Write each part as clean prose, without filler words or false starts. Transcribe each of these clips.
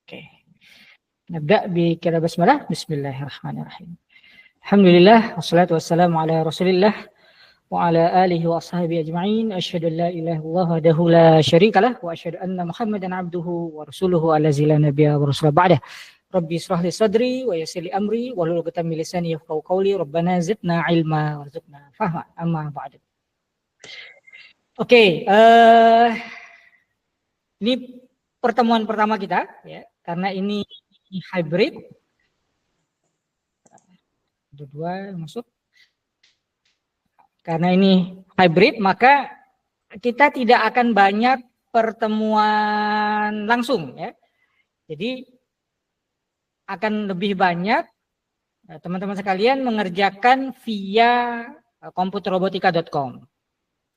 Oke. Nabda bi kira basmalah. Bismillahirrahmanirrahim. Alhamdulillah wassalatu wassalamu ala Rasulillah wa ala alihi wa ashabihi ajma'in. Asyhadu an la ilaha illallah wahdahu la syarikalah wa asyhadu anna Muhammadan abduhu wa rasuluhu allazi la nabiyya wa rasula ba'dah. Rabbi israh li sadri wa yassir li amri wahlul 'uqdatam min lisani yafqahu qawli. Rabbana zidna ilma warzuqna fahma. Amma ba'du. Oke, ini pertemuan pertama kita ya, karena ini hybrid. Ada dua yang masuk. Karena ini hybrid, maka kita tidak akan banyak pertemuan langsung ya. Jadi akan lebih banyak teman-teman sekalian mengerjakan via komputerrobotika.com.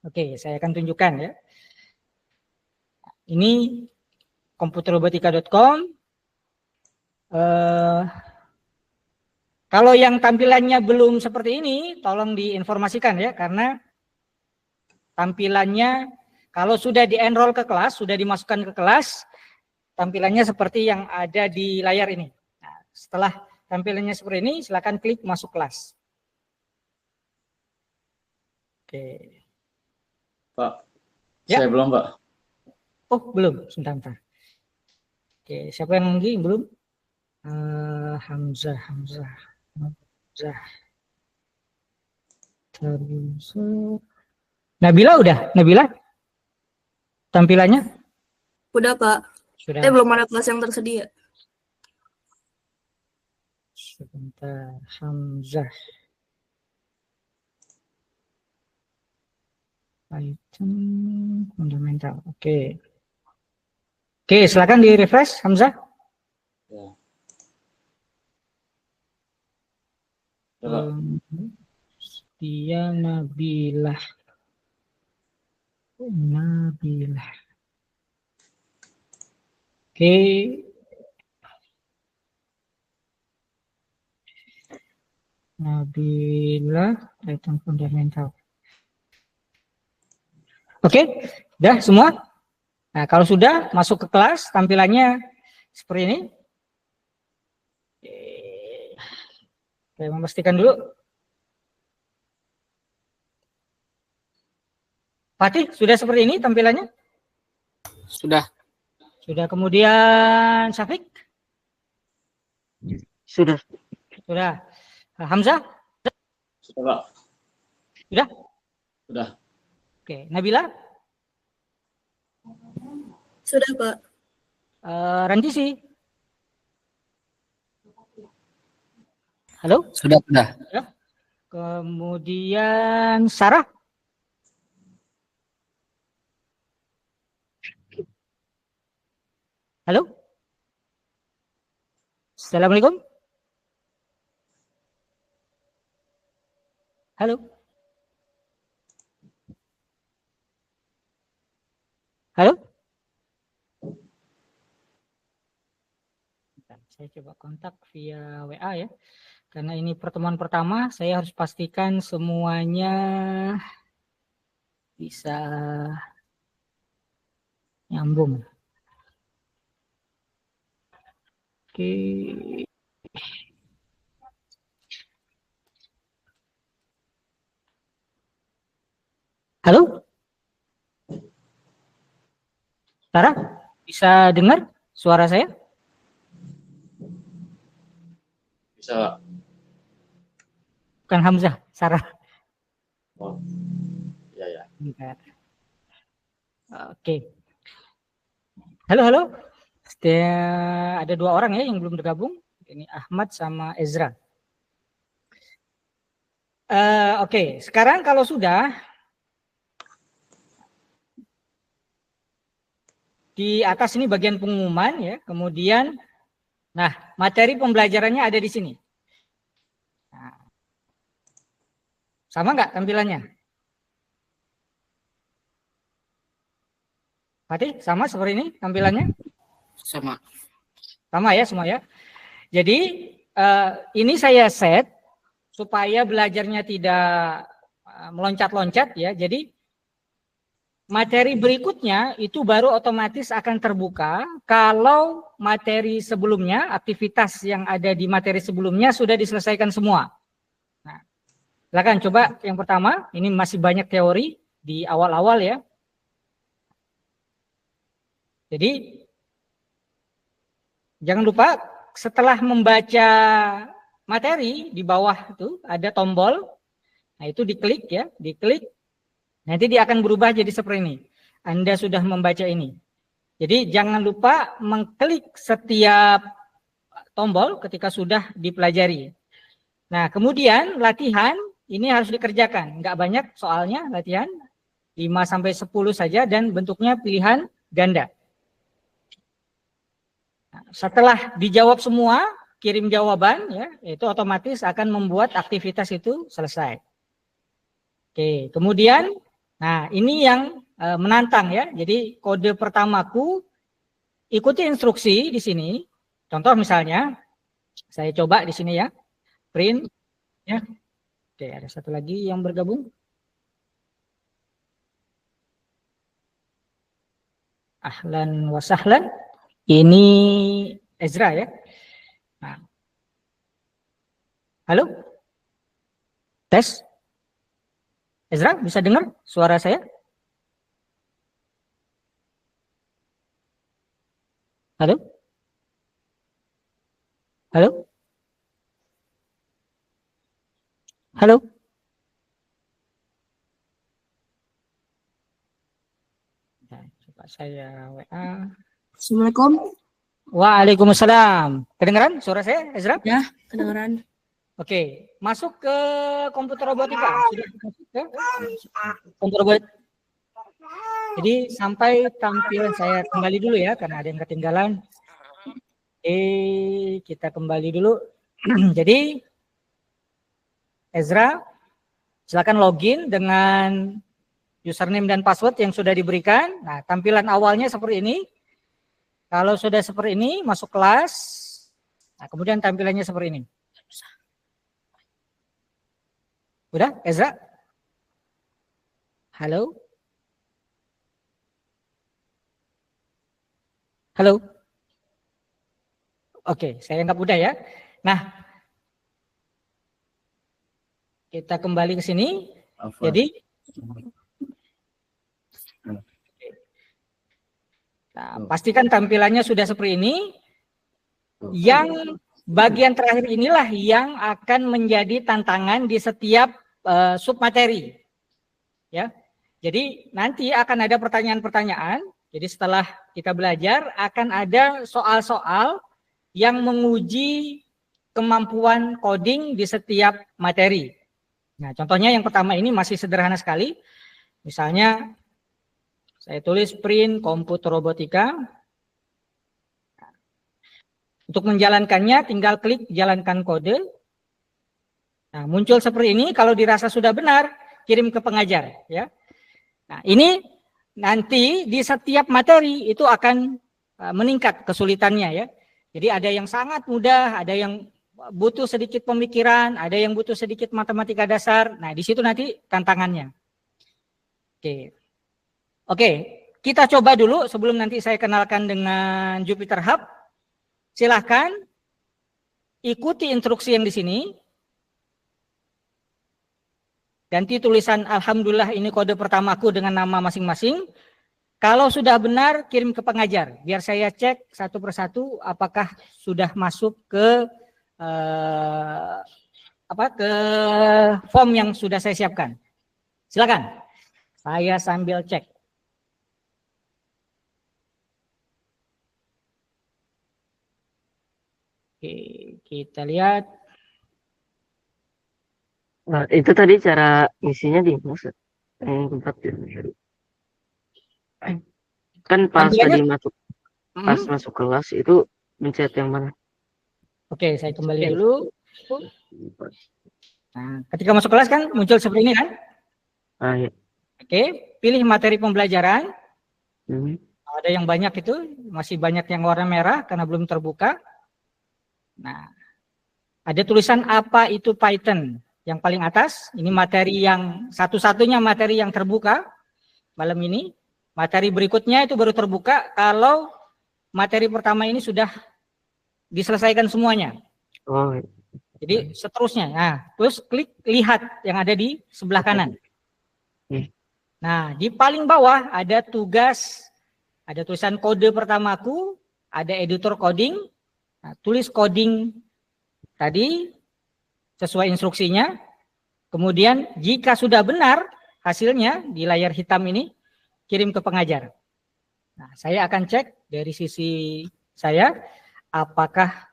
Oke, saya akan tunjukkan ya. Ini komputerrobotika.com. Kalau yang tampilannya belum seperti ini, tolong diinformasikan ya, karena tampilannya kalau sudah di-enroll ke kelas, sudah dimasukkan ke kelas, tampilannya seperti yang ada di layar ini. Nah, setelah tampilannya seperti ini, silakan klik masuk kelas. Oke. Pak, ya. saya belum, Pak. Oh, belum. Sebentar. Oke, siapa yang lagi belum? Hamzah. Nabila udah? Nabila? Tampilannya? Udah, Pak. Sudah. Belum ada kelas yang tersedia. Sebentar, Hamzah. Python fundamental. Oke. Oke, silakan di-refresh Hamzah. Ya. Dia Nabilah. Oke. Nabilah Python fundamental. Oke, udah semua? Nah, kalau sudah masuk ke kelas, tampilannya seperti ini. Saya memastikan dulu. Fatih, sudah seperti ini tampilannya? Sudah. Sudah, kemudian Syafiq? Sudah. Sudah. Hamzah? Sudah, Pak. Sudah? Sudah. Oke, Nabila? Sudah, Pak. Randisi? Halo? Sudah. Ya. Kemudian Sarah? Halo? Assalamualaikum? Halo? Halo? Saya coba kontak via WA ya. Karena ini pertemuan pertama, saya harus pastikan semuanya bisa nyambung. Oke. Halo? Sarah, bisa dengar suara saya? Bisa, Pak. Bukan Hamzah, Sarah. Oh. Ya. Bentar. Oke. Halo. Ada dua orang ya yang belum bergabung. Ini Ahmad sama Ezra. Oke, sekarang kalau sudah di atas ini bagian pengumuman ya, kemudian nah materi pembelajarannya ada di sini. Nah, sama nggak tampilannya? Fatih, sama seperti ini tampilannya? Sama. Sama ya semua ya. Jadi ini saya set supaya belajarnya tidak meloncat-loncat ya. Jadi materi berikutnya itu baru otomatis akan terbuka kalau materi sebelumnya, aktivitas yang ada di materi sebelumnya sudah diselesaikan semua. Nah, silakan coba yang pertama, ini masih banyak teori di awal-awal ya. Jadi jangan lupa setelah membaca materi di bawah itu ada tombol. Nah, itu diklik ya, diklik. Nanti dia akan berubah jadi seperti ini. Anda sudah membaca ini. Jadi jangan lupa mengklik setiap tombol ketika sudah dipelajari. Nah, kemudian latihan ini harus dikerjakan. Enggak banyak soalnya latihan. 5-10 saja dan bentuknya pilihan ganda. Nah, setelah dijawab semua, kirim jawaban ya, itu otomatis akan membuat aktivitas itu selesai. Oke, kemudian nah ini yang menantang ya. Jadi kode pertamaku ikuti instruksi di sini. Contoh misalnya saya coba di sini ya. Print ya. Oke, ada satu lagi yang bergabung. Ahlan wa sahlan. Ini Ezra ya. Nah. Halo? Tes? Ezra, bisa dengar suara saya? Halo? Halo? Halo? Nah, coba saya WA. Assalamualaikum. Waalaikumsalam. Kedengaran suara saya, Ezra? Ya, kedengaran. Oke, masuk ke komputer robotika. Sudah masuk ke komputer robotika. Jadi sampai tampilan saya kembali dulu ya, karena ada yang ketinggalan. Kita kembali dulu. Jadi Ezra, silakan login dengan username dan password yang sudah diberikan. Nah, tampilan awalnya seperti ini. Kalau sudah seperti ini, masuk kelas. Nah, kemudian tampilannya seperti ini. Udah, Ezra? Halo? Halo? Oke, saya anggap udah ya. Nah, kita kembali ke sini. Jadi, nah, pastikan tampilannya sudah seperti ini. Yang bagian terakhir inilah yang akan menjadi tantangan di setiap submateri. Ya. Jadi nanti akan ada pertanyaan-pertanyaan. Jadi setelah kita belajar akan ada soal-soal yang menguji kemampuan coding di setiap materi. Nah, contohnya yang pertama ini masih sederhana sekali. Misalnya saya tulis print komputer robotika. Untuk menjalankannya tinggal klik jalankan kode. Nah, muncul seperti ini. Kalau dirasa sudah benar, kirim ke pengajar. Ya. Nah, ini nanti di setiap materi itu akan meningkat kesulitannya ya. Jadi ada yang sangat mudah, ada yang butuh sedikit pemikiran, ada yang butuh sedikit matematika dasar. Nah, di situ nanti tantangannya. Oke, kita coba dulu sebelum nanti saya kenalkan dengan Jupyter Hub. Silahkan ikuti instruksi yang di sini. Ganti tulisan alhamdulillah ini kode pertamaku dengan nama masing-masing. Kalau sudah benar kirim ke pengajar. Biar saya cek satu persatu apakah sudah masuk ke ke form yang sudah saya siapkan. Silakan. Saya sambil cek. Oke, kita lihat. Nah, itu tadi cara isinya di maksud kan pas tadi masuk kelas itu mencet yang mana? Oke, saya kembali dulu. Nah, ketika masuk kelas kan muncul seperti ini kan? Ya. Oke, pilih materi pembelajaran. Ada yang banyak itu, masih banyak yang warna merah karena belum terbuka. Nah, ada tulisan apa itu Python. Yang paling atas, ini materi yang satu-satunya materi yang terbuka malam ini. Materi berikutnya itu baru terbuka kalau materi pertama ini sudah diselesaikan semuanya. Oh, Jadi seterusnya. Nah, terus klik lihat yang ada di sebelah kanan. Nah, di paling bawah ada tugas, ada tulisan kode pertamaku, ada editor coding. Nah, tulis coding tadi sesuai instruksinya. Kemudian jika sudah benar hasilnya di layar hitam ini, kirim ke pengajar. Nah, saya akan cek dari sisi saya apakah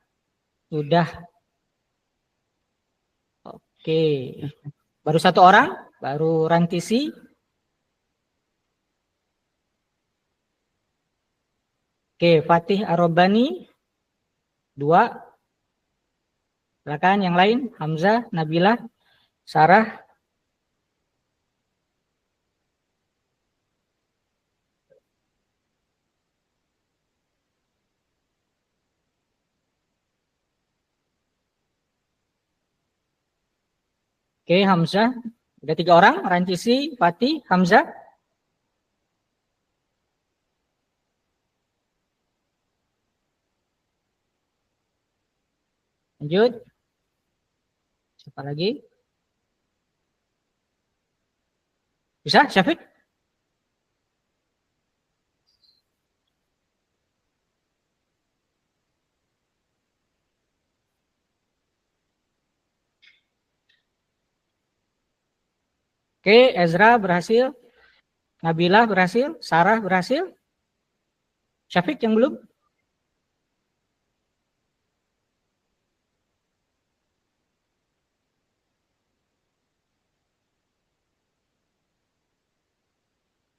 sudah oke. Baru satu orang, baru Rantisi. Oke, Fatih Arobani 2. Silakan yang lain, Hamzah, Nabila, Sarah. Oke, Hamzah. Ada 3 orang, Rantisi, Fatih, Hamzah. Lanjut. Siapa lagi? Bisa, Syafiq? Oke, Ezra berhasil. Nabila berhasil. Sarah berhasil. Syafiq yang belum?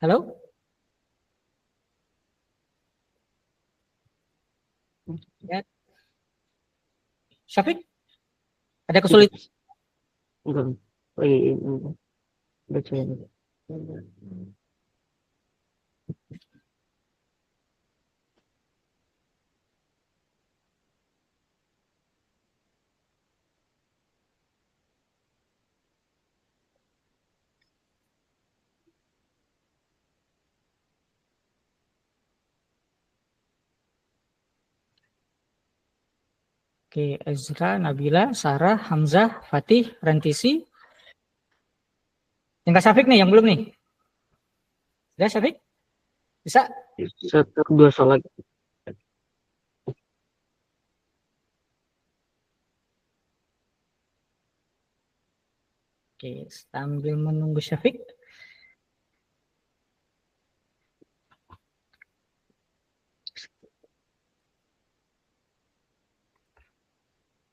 Halo? Ya. Syafiq? Ada kesulitan? enggak. Oh iya, baca ini. Oke, Ezra, Nabila, Sarah, Hamzah, Fatih, Rantisi. Tinggal Syafiq nih yang belum nih. Sudah Syafiq? Bisa? Satu dua soal lagi. Oke, sambil menunggu Syafiq.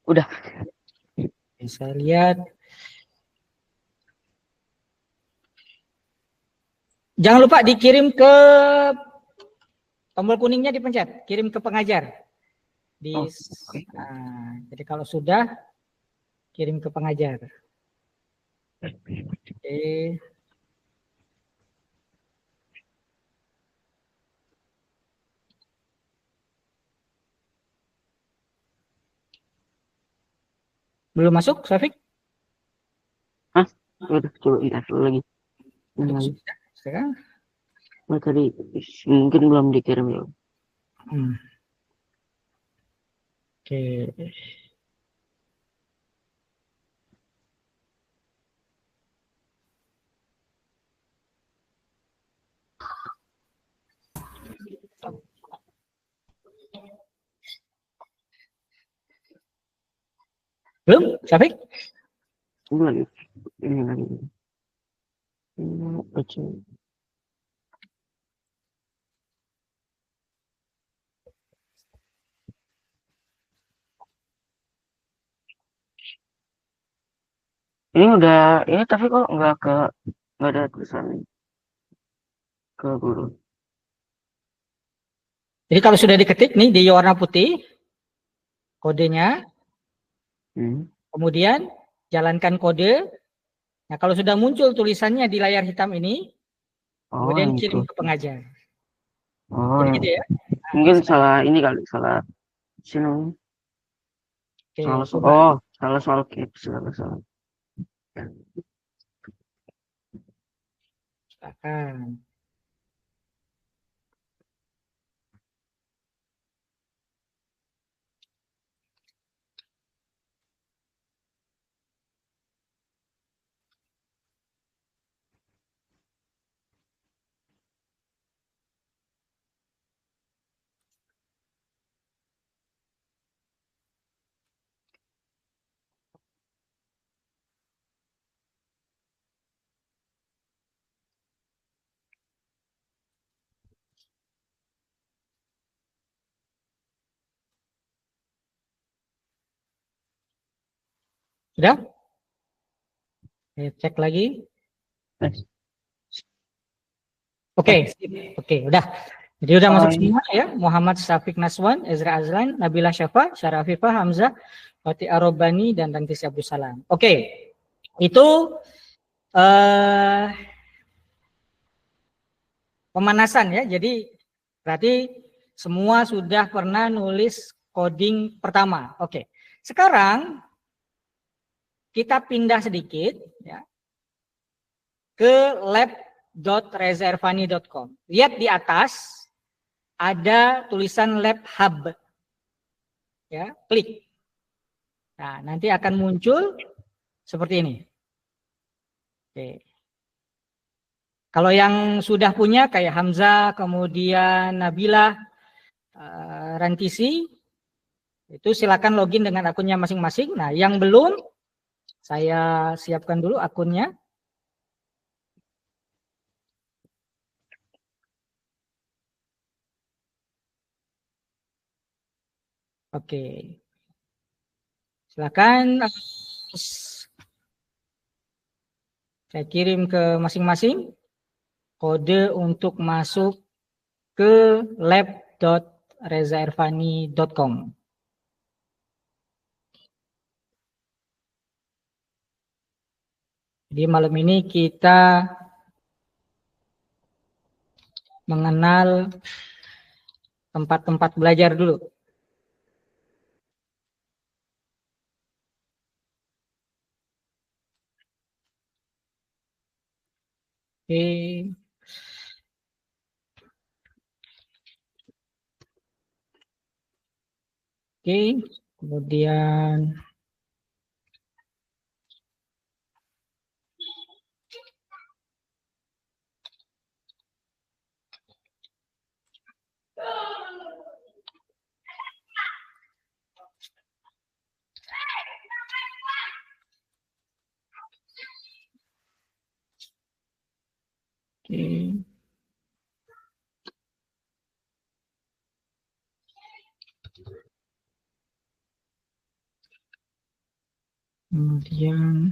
Udah. Saya lihat. Jangan lupa dikirim ke tombol kuningnya dipencet, kirim ke pengajar. Nah, jadi kalau sudah kirim ke pengajar. Oke. Belum masuk, Syafiq? Udah, coba bentar dulu lagi. Sekarang? Nah, tadi mungkin belum dikirim ya. Oke. Belum, Syafiq? Ini lagi. Ini lagi. Baca. Ini udah, ini tapi kok nggak ada tulisan ke guru. Jadi kalau sudah diketik nih di warna putih, kodenya, kemudian jalankan kode. Nah, kalau sudah muncul tulisannya di layar hitam ini, kemudian kirim ke pengajar. Oh, Jadi gitu ya. Nah, mungkin salah ini kali, salah sini. Salah soal caps, salah. Silakan. Sudah? Cek lagi. Oke, udah. Jadi udah masuk semua ya. Muhammad Syafiq Naswan, Ezra Azlan, Nabila Syafa, Syarafifah, Hamzah, Fatih Arobani, dan Rangkisi Abdul Salam. Oke, itu pemanasan ya. Jadi berarti semua sudah pernah nulis coding pertama. Oke, sekarang kita pindah sedikit ya ke lab.rezervani.com. Lihat di atas ada tulisan Lab Hub. Ya, klik. Nah, nanti akan muncul seperti ini. Oke. Kalau yang sudah punya kayak Hamzah, kemudian Nabila, Rantisi, itu silakan login dengan akunnya masing-masing. Nah, yang belum, saya siapkan dulu akunnya. Oke. Silakan saya kirim ke masing-masing kode untuk masuk ke lab.rezaervani.com. Jadi malam ini kita mengenal tempat-tempat belajar dulu. Oke. Oke, kemudian oke. Kemudian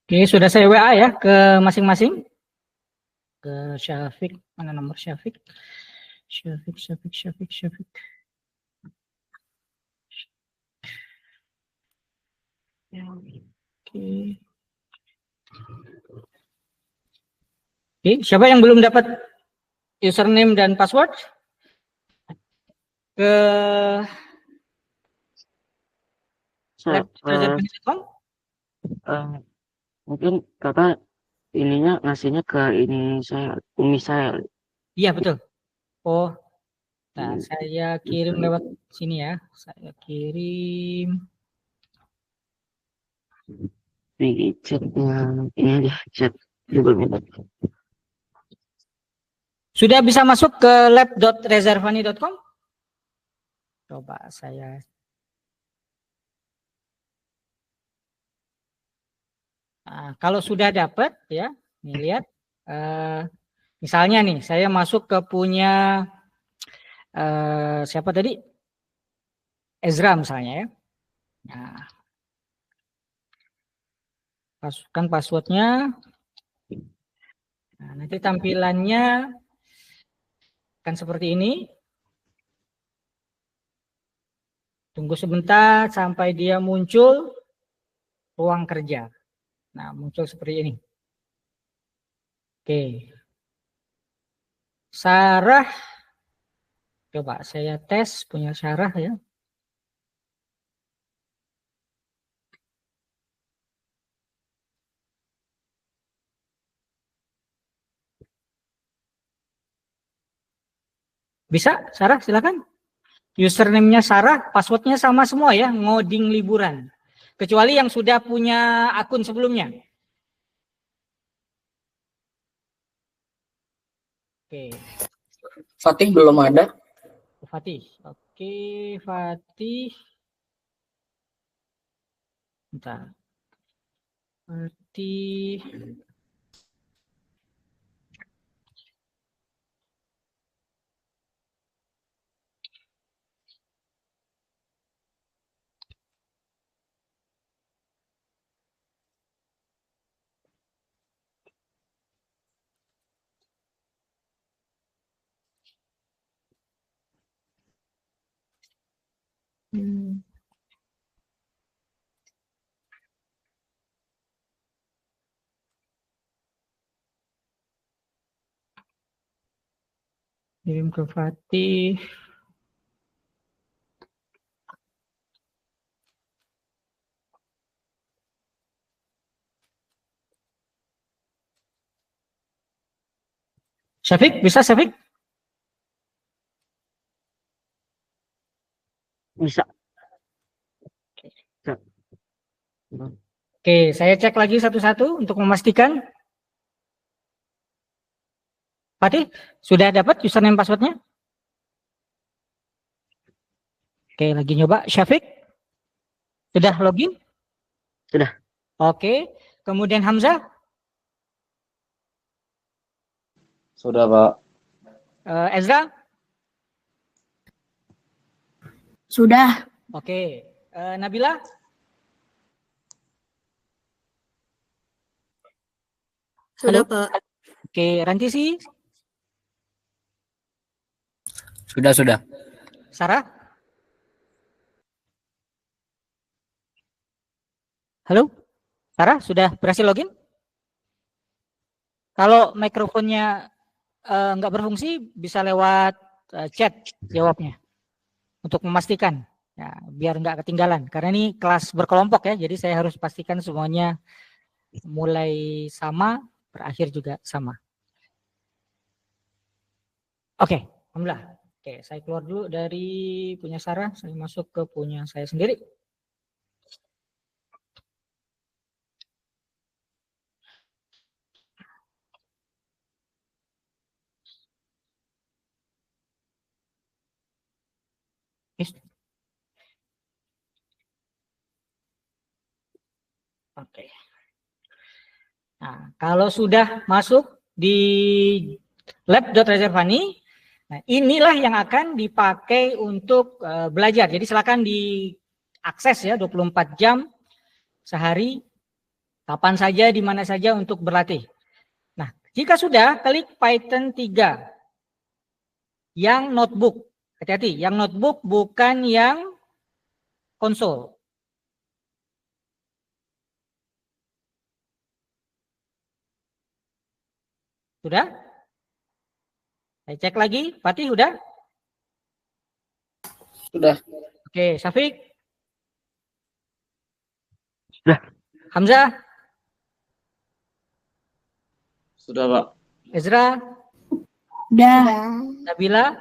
oke, sudah saya WA ya ke masing-masing. Ke Syafiq, mana nomor Syafiq? Syafiq. Oke. Oke, siapa yang belum dapat username dan password? Ke lab.reservani.com? Mungkin kakak ininya ngasihnya ke ini saya, umi saya. Iya betul. Oh, nah saya kirim lewat sini ya. Saya kirim. Di chatnya ini aja, chat Google Meet. Sudah bisa masuk ke lab.reservani.com? Coba saya. Nah, kalau sudah dapat ya, nih lihat. Misalnya nih, saya masuk ke punya siapa tadi? Ezra misalnya ya. Nah, masukkan passwordnya. Nah, nanti tampilannya akan seperti ini. Tunggu sebentar sampai dia muncul ruang kerja. Nah, muncul seperti ini. Oke. Sarah. Coba saya tes punya Sarah ya. Bisa, Sarah silakan. Username-nya Sarah, passwordnya sama semua ya, ngoding liburan. Kecuali yang sudah punya akun sebelumnya. Oke. Fatih belum ada. Fatih. Oke, Fatih. Bentar. Berarti kirim ke Fatih. Syafiq, bisa Syafiq? Bisa. Oke, saya cek lagi satu-satu untuk memastikan. Fatih, sudah dapat username passwordnya? Oke, lagi nyoba. Syafiq, sudah login? Sudah. Oke, kemudian Hamzah? Sudah, Pak. Ezra? Sudah. Oke, Nabila? Sudah, Halo? Pak. Oke, Rantisi? Sudah. Sarah? Halo? Sarah, sudah berhasil login? Kalau mikrofonnya nggak berfungsi, bisa lewat chat jawabnya. Untuk memastikan, ya, biar nggak ketinggalan. Karena ini kelas berkelompok ya, jadi saya harus pastikan semuanya mulai sama, berakhir juga sama. Oke, alhamdulillah. Oke, saya keluar dulu dari punya Sarah, saya masuk ke punya saya sendiri. Oke. Nah, kalau sudah masuk di lab.rezervani, nah inilah yang akan dipakai untuk belajar. Jadi silakan diakses ya 24 jam sehari, kapan saja, di mana saja untuk berlatih. Nah, jika sudah, klik Python 3 yang notebook. Hati-hati, yang notebook bukan yang konsol. Sudah? Saya cek lagi. Fatih, udah? Sudah. Oke, Syafiq? Sudah. Hamzah? Sudah, Pak. Ezra? Sudah. Nabila?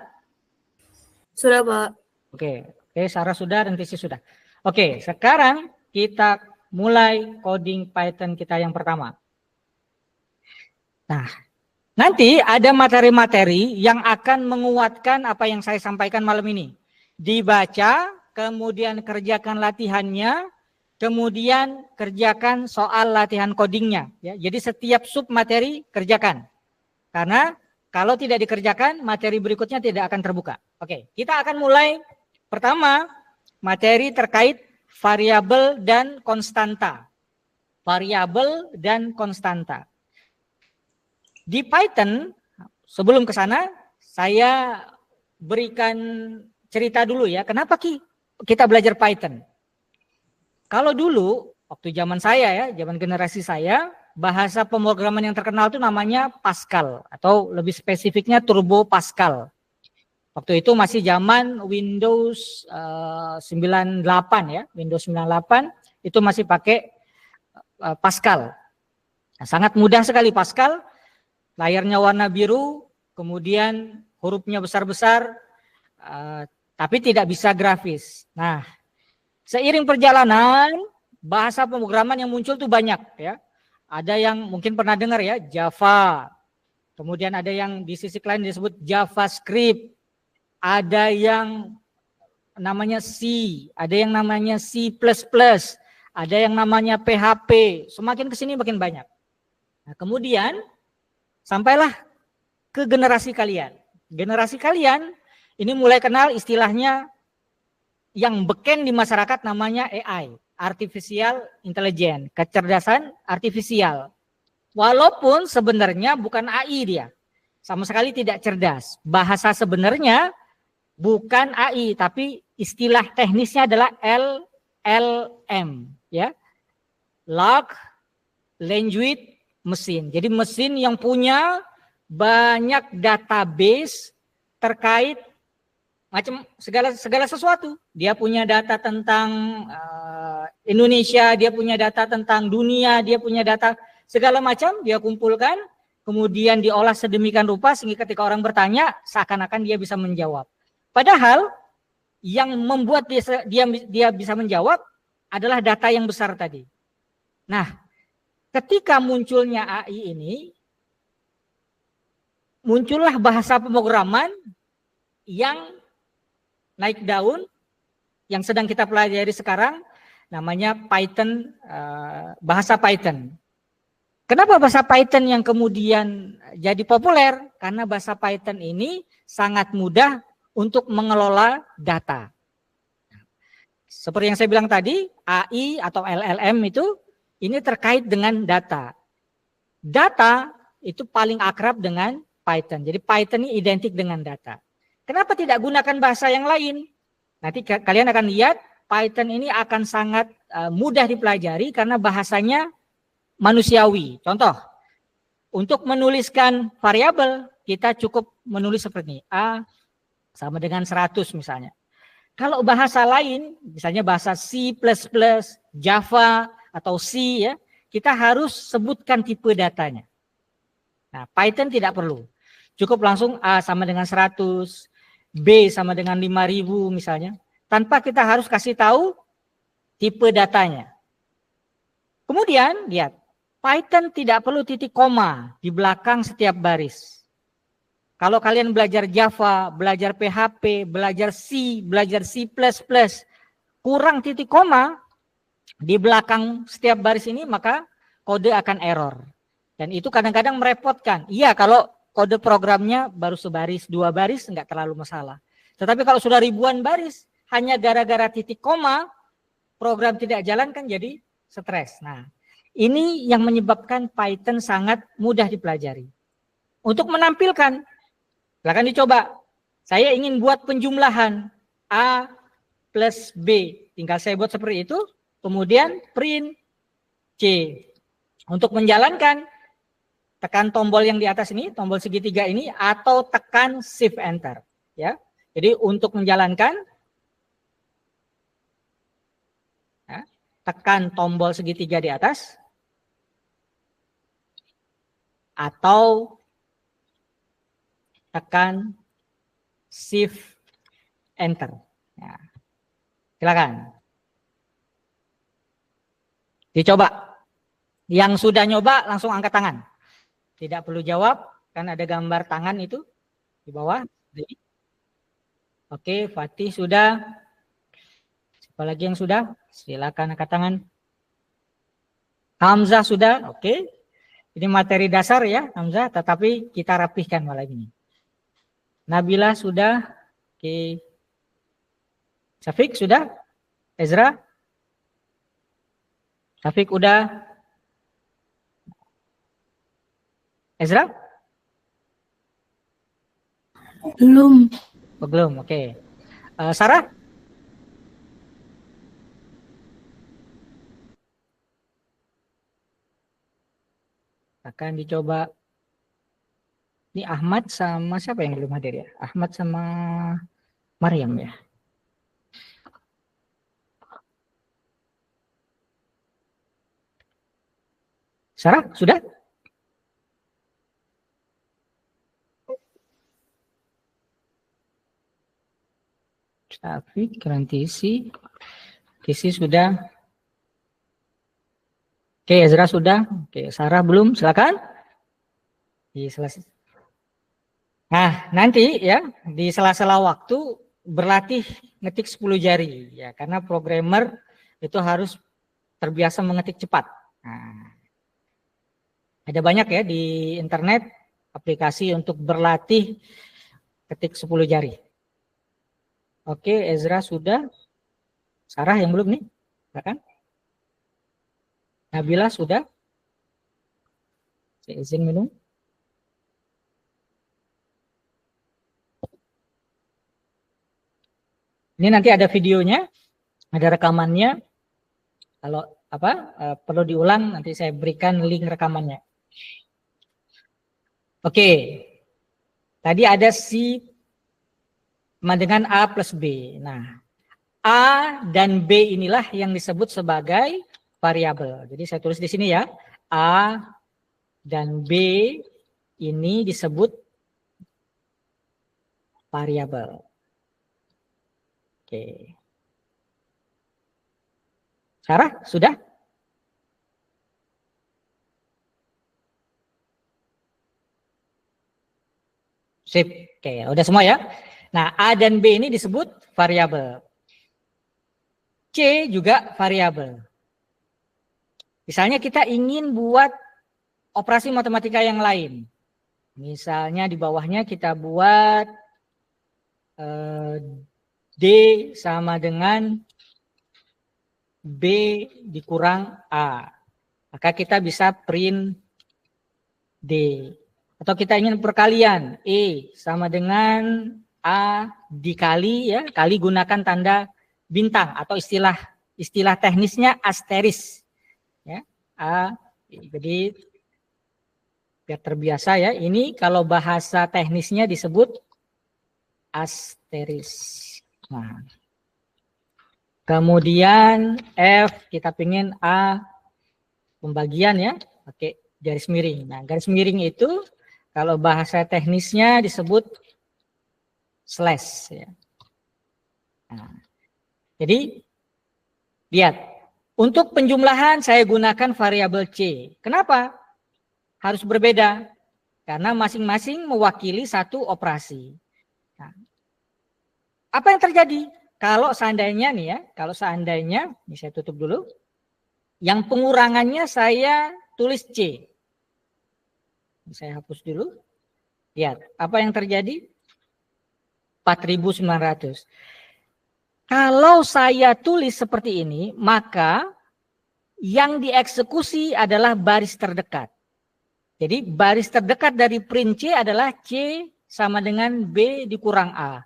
Sudah, Pak. Oke, Sarah sudah dan Tisi sudah. Oke, sekarang kita mulai coding Python kita yang pertama. Nah, nanti ada materi-materi yang akan menguatkan apa yang saya sampaikan malam ini. Dibaca, kemudian kerjakan latihannya, kemudian kerjakan soal latihan codingnya. Ya, jadi setiap sub materi kerjakan. Karena kalau tidak dikerjakan, materi berikutnya tidak akan terbuka. Oke, kita akan mulai pertama materi terkait variabel dan konstanta. Variabel dan konstanta. Di Python, sebelum ke sana, saya berikan cerita dulu ya. Kenapa kita belajar Python? Kalau dulu, waktu zaman saya ya, zaman generasi saya, bahasa pemrograman yang terkenal itu namanya Pascal. Atau lebih spesifiknya Turbo Pascal. Waktu itu masih zaman Windows 98 ya. Windows 98 itu masih pakai Pascal. Nah, sangat mudah sekali Pascal. Layarnya warna biru, kemudian hurufnya besar-besar, tapi tidak bisa grafis. Nah, seiring perjalanan, bahasa pemrograman yang muncul tuh banyak ya. Ada yang mungkin pernah dengar ya, Java. Kemudian ada yang di sisi lain disebut JavaScript. Ada yang namanya C, ada yang namanya C++, ada yang namanya PHP, semakin kesini makin banyak. Nah, kemudian sampailah ke generasi kalian. Generasi kalian ini mulai kenal istilahnya yang beken di masyarakat namanya AI, Artificial Intelligence, kecerdasan artifisial. Walaupun sebenarnya bukan AI dia, sama sekali tidak cerdas. Bahasa sebenarnya bukan AI, tapi istilah teknisnya adalah LLM, ya, Large Language Machine. Jadi mesin yang punya banyak database terkait macam segala sesuatu. Dia punya data tentang Indonesia, dia punya data tentang dunia, dia punya data segala macam, dia kumpulkan, kemudian diolah sedemikian rupa sehingga ketika orang bertanya seakan-akan dia bisa menjawab. Padahal yang membuat dia bisa menjawab adalah data yang besar tadi. Nah, ketika munculnya AI ini, muncullah bahasa pemrograman yang naik daun, yang sedang kita pelajari sekarang, namanya Python, bahasa Python. Kenapa bahasa Python yang kemudian jadi populer? Karena bahasa Python ini sangat mudah untuk mengelola data. Seperti yang saya bilang tadi, AI atau LLM itu ini terkait dengan data. Data itu paling akrab dengan Python. Jadi Python ini identik dengan data. Kenapa tidak gunakan bahasa yang lain? Nanti kalian akan lihat Python ini akan sangat mudah dipelajari karena bahasanya manusiawi. Contoh, untuk menuliskan variabel kita cukup menulis seperti ini. A sama dengan 100 misalnya. Kalau bahasa lain, misalnya bahasa C++, Java, atau C, ya, kita harus sebutkan tipe datanya. Nah, Python tidak perlu. Cukup langsung A sama dengan 100, B sama dengan 5.000 misalnya. Tanpa kita harus kasih tahu tipe datanya. Kemudian, lihat. Python tidak perlu titik koma di belakang setiap baris. Kalau kalian belajar Java, belajar PHP, belajar C, belajar C++, kurang titik koma di belakang setiap baris ini, maka kode akan error. Dan itu kadang-kadang merepotkan. Iya, kalau kode programnya baru sebaris, 2 baris, enggak terlalu masalah. Tetapi kalau sudah ribuan baris, hanya gara-gara titik koma, program tidak jalan kan jadi stres. Nah, ini yang menyebabkan Python sangat mudah dipelajari. Untuk menampilkan, silakan dicoba. Saya ingin buat penjumlahan A plus B. Tinggal saya buat seperti itu. Kemudian print C. Untuk menjalankan, tekan tombol yang di atas ini, tombol segitiga ini, atau tekan Shift Enter. Ya. Jadi untuk menjalankan, ya, tekan tombol segitiga di atas, atau tekan Shift Enter. Ya. Silakan. Dicoba. Yang sudah nyoba langsung angkat tangan. Tidak perlu jawab, kan ada gambar tangan itu di bawah. Oke, Fatih sudah. Siapa lagi yang sudah? Silakan angkat tangan. Hamzah sudah, oke. Ini materi dasar ya, Hamzah, tetapi kita rapihkan malam ini. Nabila sudah, oke. Syafiq sudah? Ezra? Syafiq udah? Ezra? Belum. Oh, belum, oke. Sarah? Akan dicoba. Ini Ahmad sama siapa yang belum hadir ya? Ahmad sama Maryam ya. Sarah, sudah? Syafiq, Tisi sudah. Oke, Ezra sudah. Oke, Sarah belum. Silakan. Selesai. Nah, nanti ya di sela-sela waktu berlatih ngetik 10 jari ya, karena programmer itu harus terbiasa mengetik cepat. Nah, ada banyak ya di internet aplikasi untuk berlatih ketik 10 jari. Oke, Ezra sudah. Sarah yang belum nih? Silakan. Nabila sudah. Saya izin minum. Ini nanti ada videonya, ada rekamannya. Kalau perlu diulang, nanti saya berikan link rekamannya. Oke, tadi ada si sama dengan A plus B. Nah, A dan B inilah yang disebut sebagai variabel. Jadi saya tulis di sini ya, A dan B ini disebut variabel. Oke. Sarah, sudah? Sip. Oke, udah semua ya. Nah, A dan B ini disebut variabel. C juga variabel. Misalnya kita ingin buat operasi matematika yang lain. Misalnya di bawahnya kita buat D sama dengan B dikurang A. Maka kita bisa print D. Atau kita ingin perkalian, E sama dengan A dikali, ya, kali gunakan tanda bintang atau istilah teknisnya asteris. Ya, A, jadi biar terbiasa ya, ini kalau bahasa teknisnya disebut asteris. Nah, kemudian F kita pengen A pembagian ya, pakai garis miring. Nah, garis miring itu kalau bahasa teknisnya disebut slash ya. Nah, jadi lihat, untuk penjumlahan saya gunakan variabel C. Kenapa? Harus berbeda karena masing-masing mewakili satu operasi. Nah, apa yang terjadi kalau seandainya nih ya, ini saya tutup dulu, yang pengurangannya saya tulis C. Saya hapus dulu. Lihat, apa yang terjadi? 4.900. Kalau saya tulis seperti ini, maka yang dieksekusi adalah baris terdekat. Jadi baris terdekat dari print C adalah C sama dengan B dikurang A.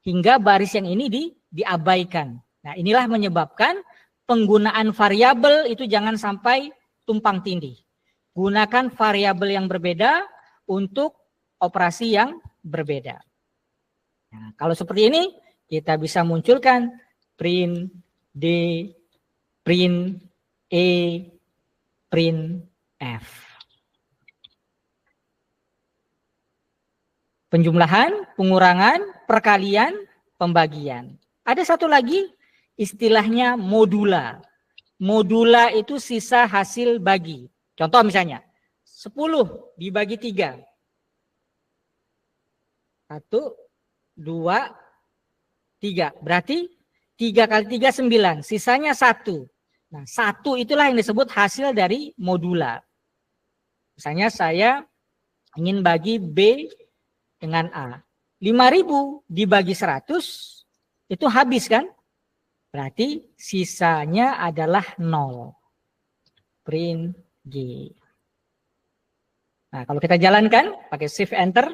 Hingga baris yang ini diabaikan. Nah, inilah menyebabkan penggunaan variabel itu jangan sampai tumpang tindih. Gunakan variabel yang berbeda untuk operasi yang berbeda. Nah, kalau seperti ini, kita bisa munculkan print D, print E, print F. Penjumlahan, pengurangan, perkalian, pembagian. Ada satu lagi, istilahnya modula. Modula itu sisa hasil bagi. Contoh misalnya, 10 dibagi 3. 1, 2, 3. Berarti 3 kali 3, 9. Sisanya 1. Nah, 1 itulah yang disebut hasil dari modula. Misalnya saya ingin bagi B dengan A. 5.000 dibagi 100, itu habis kan? Berarti sisanya adalah 0. Print G. Nah, kalau kita jalankan, pakai Shift Enter,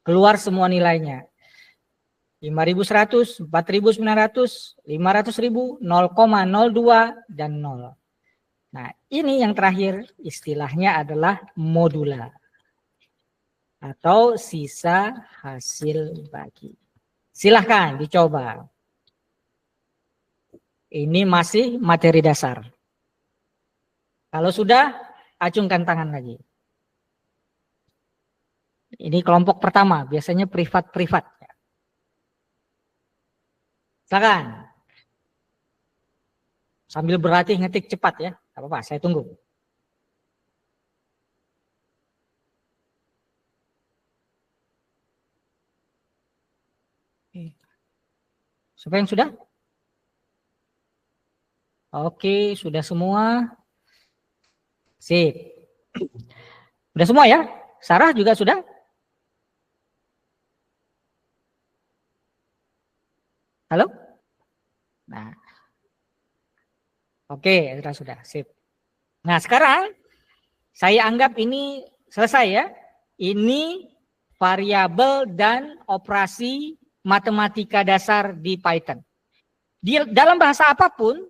keluar semua nilainya. 5.100, 4.900, 500.000, 0,02, dan 0. Nah, ini yang terakhir istilahnya adalah modula. Atau sisa hasil bagi. Silahkan dicoba. Ini masih materi dasar. Kalau sudah, acungkan tangan lagi. Ini kelompok pertama, biasanya privat-privat. Silakan. Sambil berlatih ngetik cepat ya. Gak apa-apa, saya tunggu. Siapa yang sudah? Oke, sudah semua. Sip. Sudah semua ya? Sarah juga sudah? Halo? Nah. Oke, sudah. Sip. Nah, sekarang saya anggap ini selesai ya. Ini variabel dan operasi matematika dasar di Python. Di dalam bahasa apapun,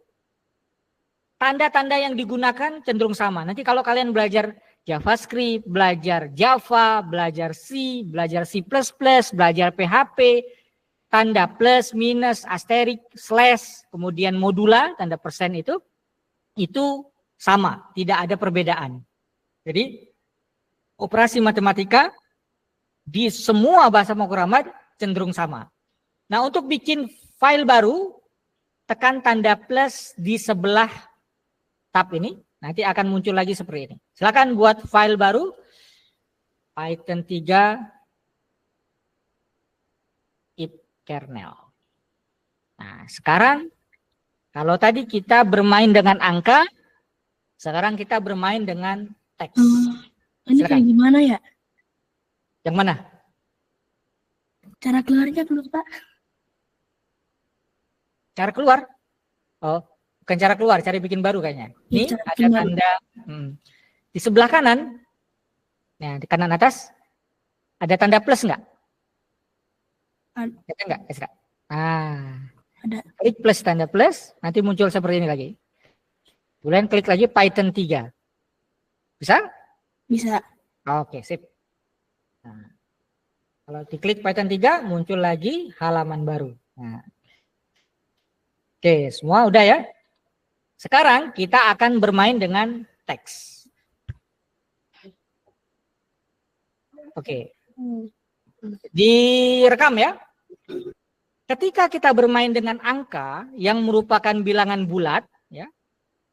tanda-tanda yang digunakan cenderung sama. Nanti kalau kalian belajar JavaScript, belajar Java, belajar C, belajar C++, belajar PHP, tanda plus, minus, asterik, slash, kemudian modula, tanda persen itu sama, tidak ada perbedaan. Jadi operasi matematika di semua bahasa pemrograman cenderung sama. Nah, untuk bikin file baru, tekan tanda plus di sebelah tab ini, nanti akan muncul lagi seperti ini. Silakan buat file baru, Python 3 kernel. Nah, sekarang kalau tadi kita bermain dengan angka, sekarang kita bermain dengan teks. Ini kayak gimana ya? Yang mana? Cara keluarnya dulu, Pak. Cara keluar? Oh, bukan cara keluar, cara bikin baru kayaknya. Ini ada tanda di sebelah kanan. Nah, di kanan atas ada tanda plus enggak? Ada enggak? Nah, ada. Klik plus tanda plus, nanti muncul seperti ini lagi. Kemudian klik lagi Python 3. Bisa? Bisa. Oke, sip. Nah, kalau diklik Python 3, muncul lagi halaman baru. Nah. Oke, semua udah ya. Sekarang kita akan bermain dengan teks. Oke. Direkam ya. Ketika kita bermain dengan angka yang merupakan bilangan bulat, ya,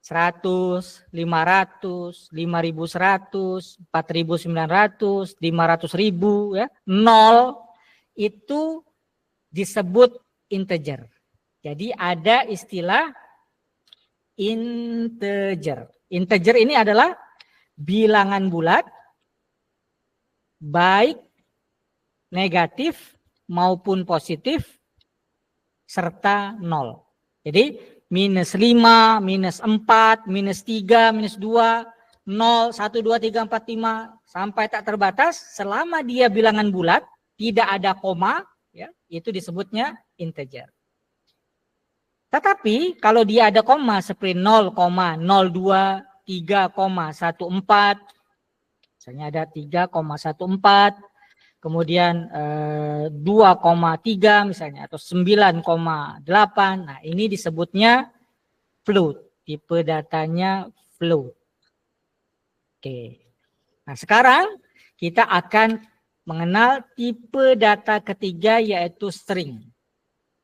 100, 500, 5.100, 4.900, 500.000, ya, 0 itu disebut integer. Jadi ada istilah integer. Integer ini adalah bilangan bulat, baik negatif maupun positif, serta 0. Jadi minus 5, minus 4, minus 3, minus 2, 0, 1, 2, 3, 4, 5, sampai tak terbatas, selama dia bilangan bulat, tidak ada koma, ya, itu disebutnya integer. Tetapi kalau dia ada koma seperti 0,02, 3,14, misalnya ada 3,14, kemudian 2,3 misalnya, atau 9,8, nah ini disebutnya float, tipe datanya float. Oke, nah sekarang kita akan mengenal tipe data ketiga yaitu string.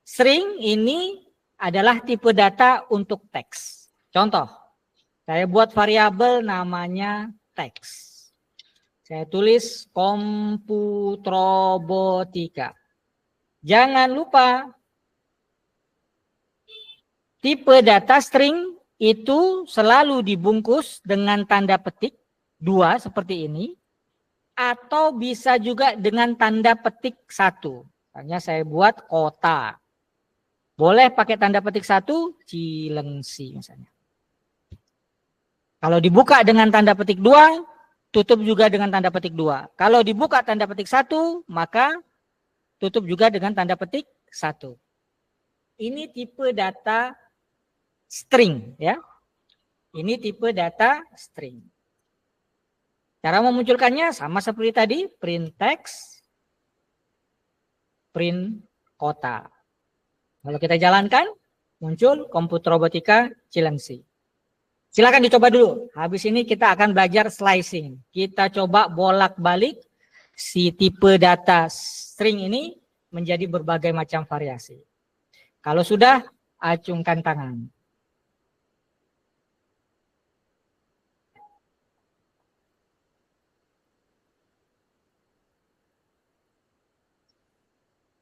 String ini adalah tipe data untuk teks. Contoh, saya buat variabel namanya teks. Saya tulis komputrobotika. Jangan lupa, tipe data string itu selalu dibungkus dengan tanda petik 2 seperti ini, atau bisa juga dengan tanda petik 1. Misalnya saya buat kota. Boleh pakai tanda petik 1, Cilengsi misalnya. Kalau dibuka dengan tanda petik 2, tutup juga dengan tanda petik 2. Kalau dibuka tanda petik 1, maka tutup juga dengan tanda petik 1. Ini tipe data string, ya. Ini tipe data string. Cara memunculkannya sama seperti tadi, print text, print kota. Kalau kita jalankan, muncul komputrobotika Cilengsi. Silakan dicoba dulu. Habis ini kita akan belajar slicing. Kita coba bolak-balik si tipe data string ini menjadi berbagai macam variasi. Kalau sudah, acungkan tangan.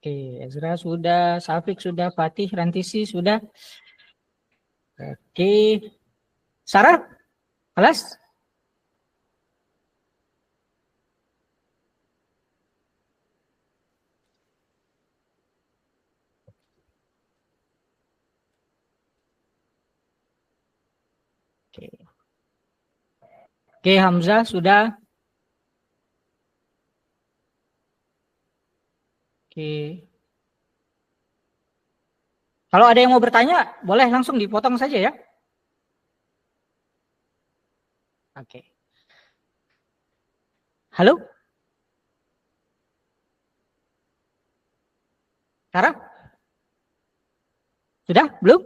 Oke, Ezra sudah, Safik sudah, Fatih, Rantisi sudah. Oke. Sarah? Kelas? Oke. Oke, Hamzah sudah? Oke. Kalau ada yang mau bertanya, boleh langsung dipotong saja ya. Oke. Halo? Sarah? Sudah? Belum?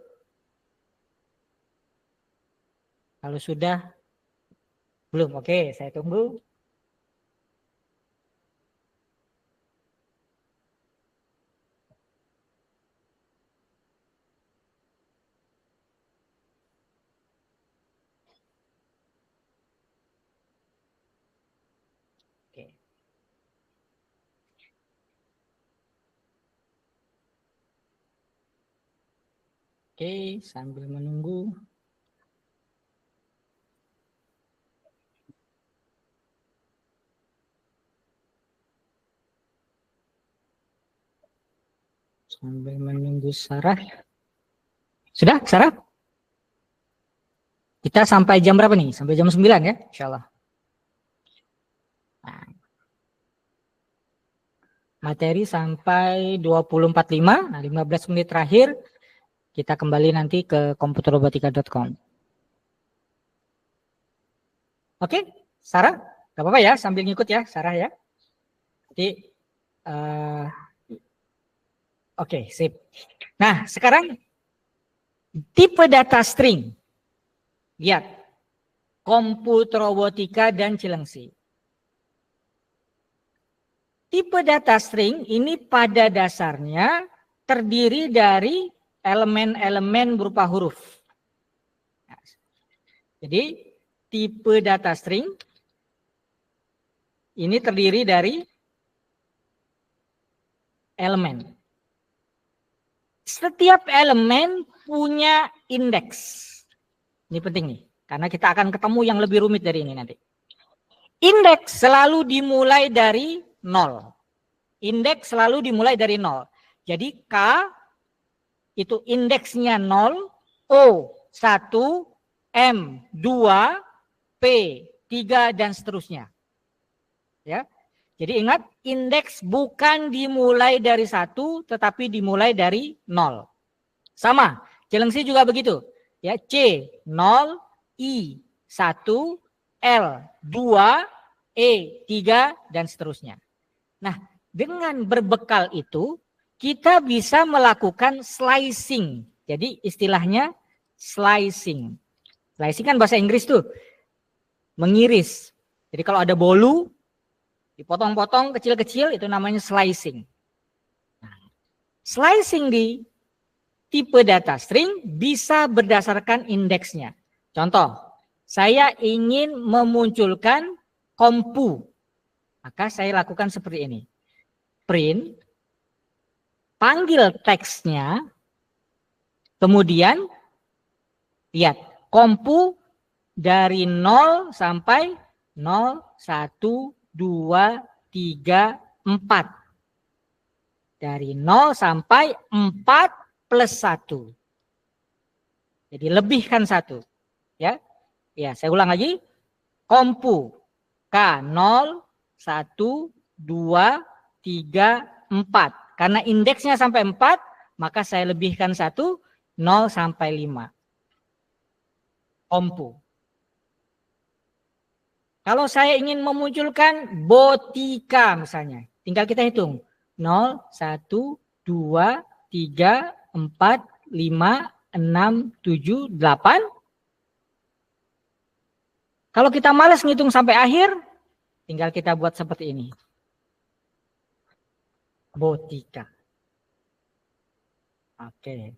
Kalau sudah, belum. Oke, saya tunggu. Oke. Oke, sambil menunggu. Sambil menunggu Sarah. Sudah, Sarah? Kita sampai jam berapa nih? Sampai jam 9 ya, insya Allah. Nah, materi sampai 20.45, nah 15 menit terakhir kita kembali nanti ke komputerrobotika.com. Oke, Sarah, gak apa-apa ya, sambil ngikut ya, Sarah ya. Nanti, oke, sip. Nah, sekarang tipe data string. Lihat, komputerrobotika dan Cilengsi. Tipe data string ini pada dasarnya terdiri dari elemen-elemen berupa huruf. Jadi tipe data string ini terdiri dari elemen. Setiap elemen punya indeks. Ini penting nih, karena kita akan ketemu yang lebih rumit dari ini nanti. Indeks selalu dimulai dari 0. Indeks selalu dimulai dari 0. Jadi K itu indeksnya 0, O 1, M 2, P 3 dan seterusnya. Ya. Jadi ingat, indeks bukan dimulai dari 1 tetapi dimulai dari 0. Sama, Cilengsi juga begitu. Ya, C 0, I 1, L 2, E 3 dan seterusnya. Nah, dengan berbekal itu kita bisa melakukan slicing. Jadi istilahnya slicing. Slicing kan bahasa Inggris tuh. Mengiris. Jadi kalau ada bolu, dipotong-potong kecil-kecil, itu namanya slicing. Nah, slicing di tipe data string bisa berdasarkan indeksnya. Contoh, saya ingin memunculkan kompu. Maka saya lakukan seperti ini. Print, panggil teksnya, kemudian lihat kompu dari 0 sampai 0, 1, 2, 3, 4. Dari 0 sampai 4 plus 1. Jadi lebihkan 1. Ya, ya, saya ulang lagi. Kompu K 0, 1, 2, 3, 4. Karena indeksnya sampai 4, maka saya lebihkan 1, 0 sampai 5. Kompu. Kalau saya ingin memunculkan botika misalnya, tinggal kita hitung. 0, 1, 2, 3, 4, 5, 6, 7, 8. Kalau kita malas ngitung sampai akhir, tinggal kita buat seperti ini. Botika. Oke.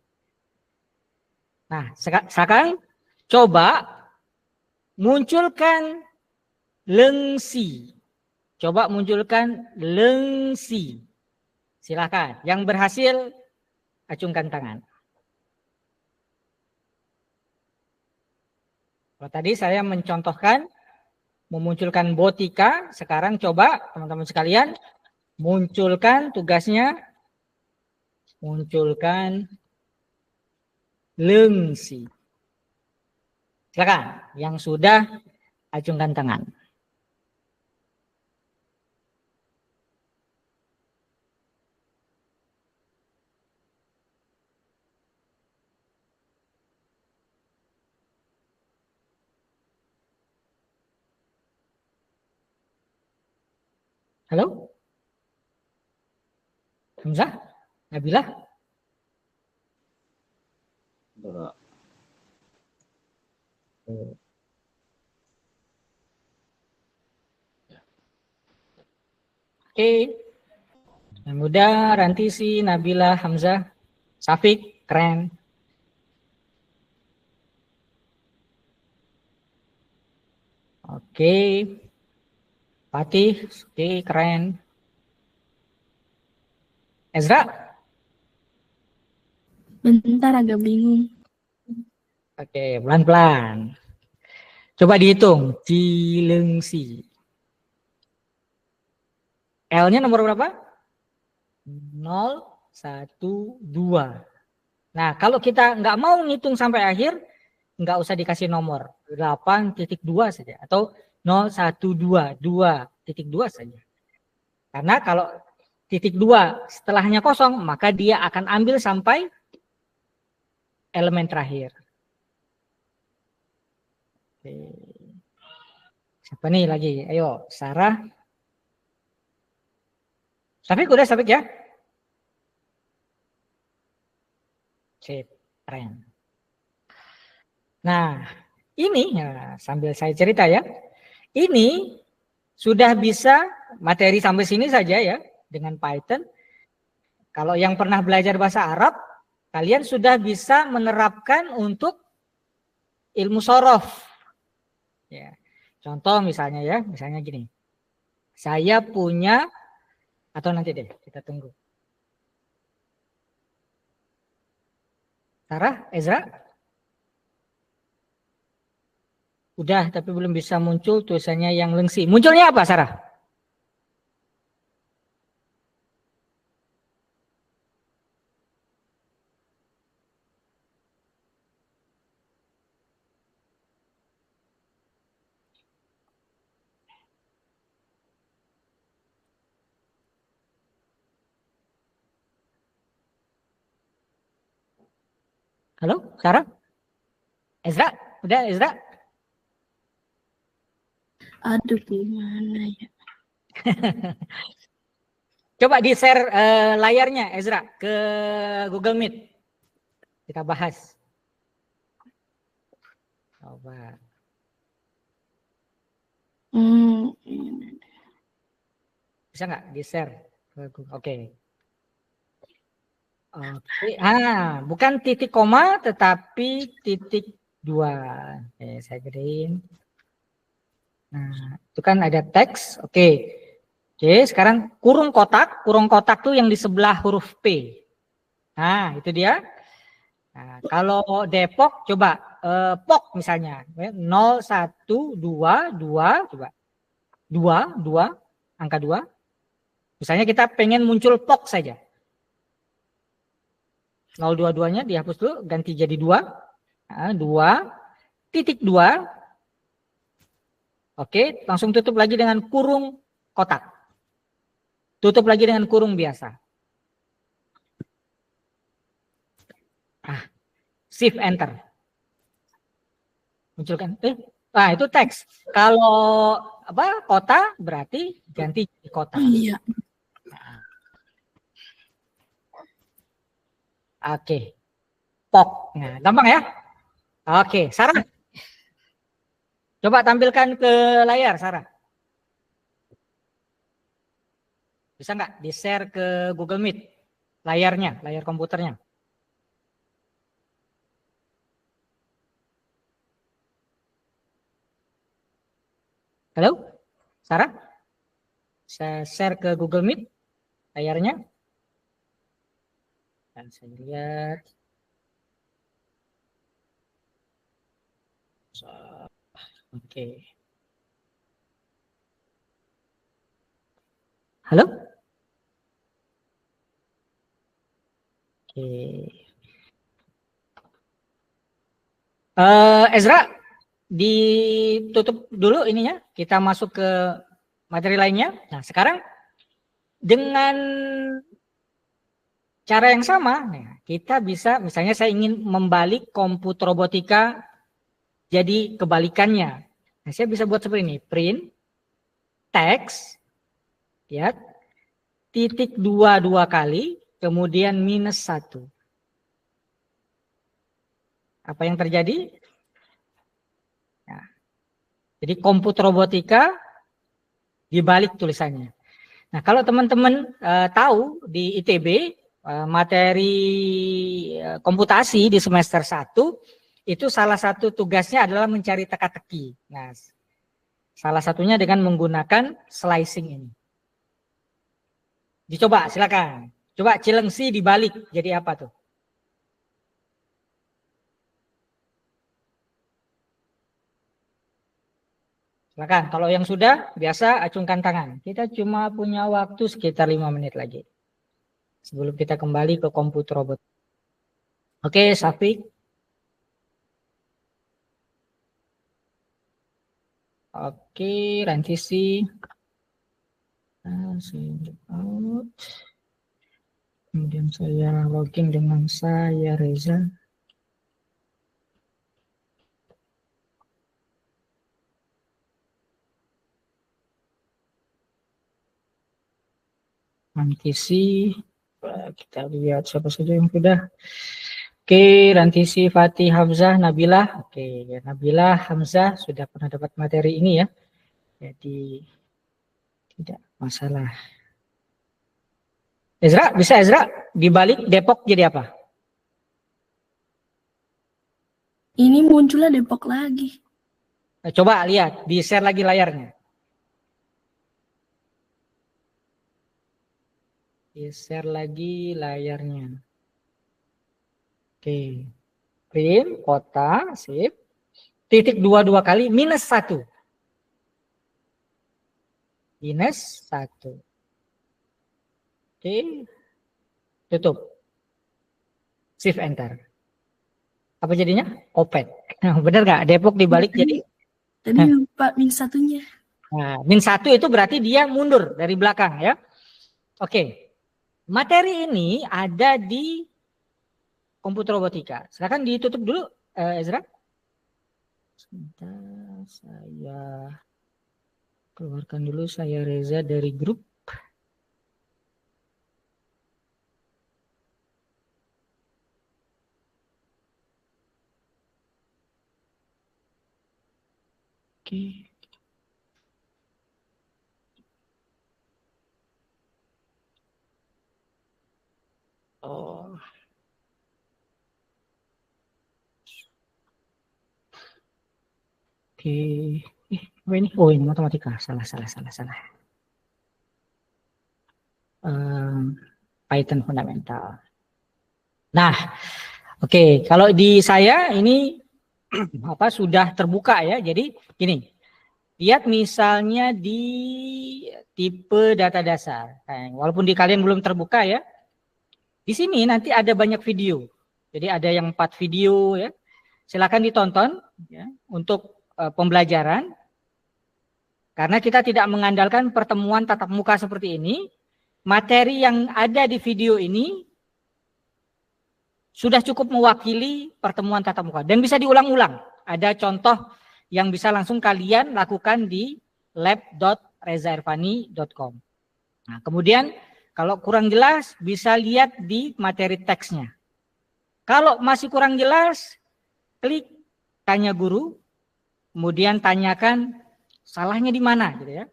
Nah, sekarang coba munculkan lengsi. Coba munculkan lengsi. Silakan. Yang berhasil acungkan tangan. Kalau tadi saya mencontohkan memunculkan botika, sekarang coba teman-teman sekalian munculkan tugasnya, munculkan lengsi. Silakan yang sudah acungkan tangan. Halo? Hamzah? Nabila? Sudah, Pak. Oke. Yang muda, Rantisi, Nabila, Hamzah, Safik, keren. Oke. Fatih, oke, keren. Ezra? Bentar agak bingung. Oke, pelan-pelan. Coba dihitung. Cilengsi. L-nya nomor berapa? 0, 1, 2. Nah, kalau kita nggak mau ngitung sampai akhir, nggak usah dikasih nomor. 8.2 saja. Atau 012, 2.2 saja. Karena kalau titik 2 setelahnya kosong, maka dia akan ambil sampai elemen terakhir. Oke. Siapa nih lagi? Ayo, Sarah. Safik udah, Safik ya? Sip, keren. Nah, ini ya, sambil saya cerita ya. Ini sudah bisa materi sampai sini saja ya dengan Python. Kalau yang pernah belajar bahasa Arab, kalian sudah bisa menerapkan untuk ilmu sorof. Ya. Contoh misalnya ya, misalnya gini. Saya punya, atau nanti deh kita tunggu. Sarah, Ezra? Udah, tapi belum bisa muncul tulisannya yang lengsi. Munculnya apa, Sarah? Halo, Sarah? Ezra? Udah, Ezra? Aduh, gimana ya? Coba di-share layarnya, Ezra, ke Google Meet. Kita bahas. Coba. Bisa nggak di-share ke Google? Oke. Oke. Bukan titik koma, tetapi titik 2. Oke, saya gedein. Nah, itu kan ada teks. Oke. Oke, sekarang kurung kotak. Kurung kotak tuh yang di sebelah huruf P. Nah, itu dia. Nah, kalau Depok, coba POK misalnya. 0, 1, 2, 2, coba. 2, 2, angka 2. Misalnya kita pengen muncul POK saja. 022-nya dihapus dulu, ganti jadi 2. Nah, 2.2. Oke, langsung tutup lagi dengan kurung kotak. Tutup lagi dengan kurung biasa. Shift Enter. Munculkan. Itu teks. Kalau kota berarti ganti jadi kota. Iya. Oke. POK. Nah, gampang ya? Oke, Sarah. Coba tampilkan ke layar, Sarah. Bisa nggak di-share ke Google Meet? Layarnya, layar komputernya. Halo? Sarah? Saya share ke Google Meet layarnya. Dan saya lihat. Oke. Halo? Oke. Ezra, ditutup dulu ininya. Kita masuk ke materi lainnya. Nah, sekarang dengan cara yang sama, kita bisa, misalnya saya ingin membalik komputer robotika jadi kebalikannya. Nah, saya bisa buat seperti ini, print text, lihat, titik 2 kali, kemudian -1. Apa yang terjadi? Nah, jadi komputer robotika dibalik tulisannya. Nah, kalau teman-teman tahu di ITB, materi komputasi di semester 1 itu salah satu tugasnya adalah mencari teka-teki. Nah, salah satunya dengan menggunakan slicing ini. Dicoba, silakan. Coba Cilengsi dibalik jadi apa tuh? Silakan, kalau yang sudah biasa acungkan tangan. Kita cuma punya waktu sekitar 5 menit lagi. Sebelum kita kembali ke komputer robot. Oke, Syafiq. Oke, Rantisi. Kemudian saya login dengan saya Reza. Rantisi. Kita lihat siapa saja yang sudah. Oke, Rantisi, Fatih, Hamzah, Nabilah. Oke, Nabilah, Hamzah sudah pernah dapat materi ini ya. Jadi tidak masalah. Ezra, bisa Ezra dibalik Depok jadi apa? Ini munculnya Depok lagi. Coba lihat, di share lagi layarnya. Di-share lagi layarnya. Oke. Print, kota, sip. Titik 2 kali, -1. -1. Oke. Tutup. Shift enter. Apa jadinya? Opet. Benar nggak? Depok dibalik jadi? Tadi lupa -1-nya. Nah, -1 itu berarti dia mundur dari belakang ya. Oke. Materi ini ada di komputer robotika. Silakan ditutup dulu, Ezra. Sebentar, saya keluarkan dulu saya Reza dari grup. Oke. Oh. Oke. Apa ini? Oh, ini matematika. Salah. Python fundamental. Nah, oke. Kalau di saya ini sudah terbuka ya. Jadi gini. Lihat misalnya di tipe data dasar. Nah, walaupun di kalian belum terbuka ya. Di sini nanti ada banyak video. Jadi ada yang 4 video ya. Silakan ditonton ya, untuk pembelajaran. Karena kita tidak mengandalkan pertemuan tatap muka seperti ini. Materi yang ada di video ini sudah cukup mewakili pertemuan tatap muka. Dan bisa diulang-ulang. Ada contoh yang bisa langsung kalian lakukan di lab.rezairfani.com. Nah, kemudian kalau kurang jelas bisa lihat di materi teksnya. Kalau masih kurang jelas, klik tanya guru, kemudian tanyakan salahnya di mana gitu ya.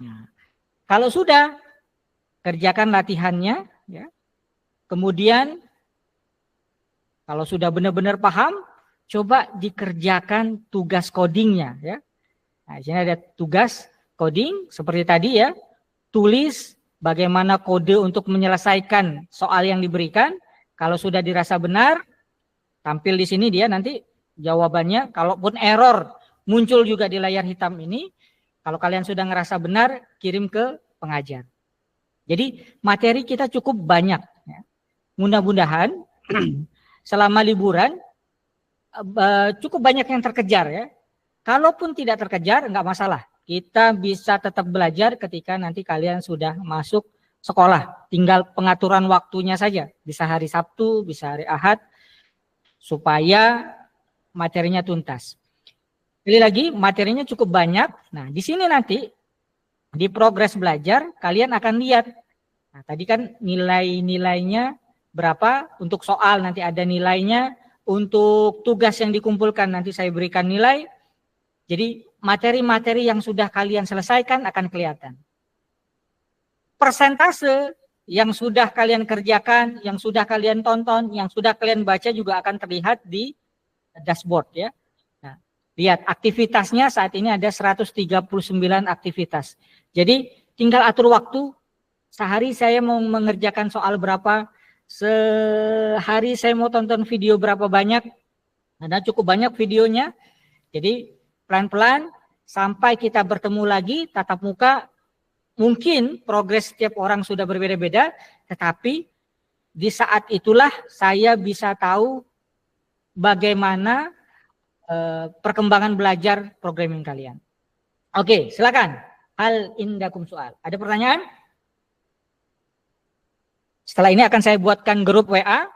Nah, kalau sudah kerjakan latihannya ya. Kemudian kalau sudah benar-benar paham, coba dikerjakan tugas codingnya ya. Nah, di sini ada tugas coding seperti tadi ya. Tulis bagaimana kode untuk menyelesaikan soal yang diberikan. Kalau sudah dirasa benar, tampil di sini dia nanti jawabannya. Kalaupun error muncul juga di layar hitam ini, kalau kalian sudah ngerasa benar, kirim ke pengajar. Jadi materi kita cukup banyak. Mudah-mudahan selama liburan cukup banyak yang terkejar ya. Kalaupun tidak terkejar, nggak masalah. Kita bisa tetap belajar ketika nanti kalian sudah masuk sekolah. Tinggal pengaturan waktunya saja. Bisa hari Sabtu, bisa hari Ahad, supaya materinya tuntas. Sekali lagi, materinya cukup banyak. Nah, di sini nanti, di progres belajar, kalian akan lihat. Nah, tadi kan nilai-nilainya berapa, untuk soal nanti ada nilainya, untuk tugas yang dikumpulkan nanti saya berikan nilai. Jadi materi-materi yang sudah kalian selesaikan akan kelihatan. Persentase yang sudah kalian kerjakan, yang sudah kalian tonton, yang sudah kalian baca juga akan terlihat di dashboard ya. Nah, lihat aktivitasnya saat ini ada 139 aktivitas. Jadi tinggal atur waktu. Sehari saya mau mengerjakan soal berapa, sehari saya mau tonton video berapa banyak. Ada cukup banyak videonya. Jadi pelan-pelan sampai kita bertemu lagi tatap muka. Mungkin progres setiap orang sudah berbeda-beda, tetapi di saat itulah saya bisa tahu bagaimana perkembangan belajar programming kalian. Oke, silakan. Hal indakum soal. Ada pertanyaan? Setelah ini akan saya buatkan grup WA.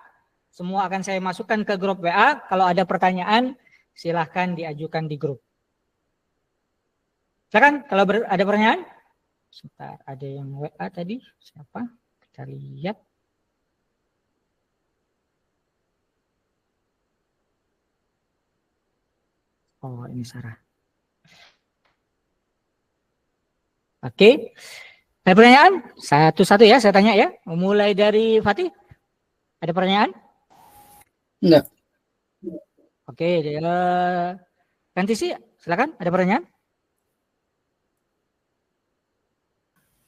Semua akan saya masukkan ke grup WA. Kalau ada pertanyaan, silahkan diajukan di grup. Silakan kalau ada pertanyaan. Sebentar, ada yang WA tadi. Siapa? Kita lihat. Oh, ini Sarah. Oke. Ada pertanyaan? Satu-satu ya, saya tanya ya. Mulai dari Fatih. Ada pertanyaan? Enggak. Oke, ganti sih. Silakan, ada pertanyaan?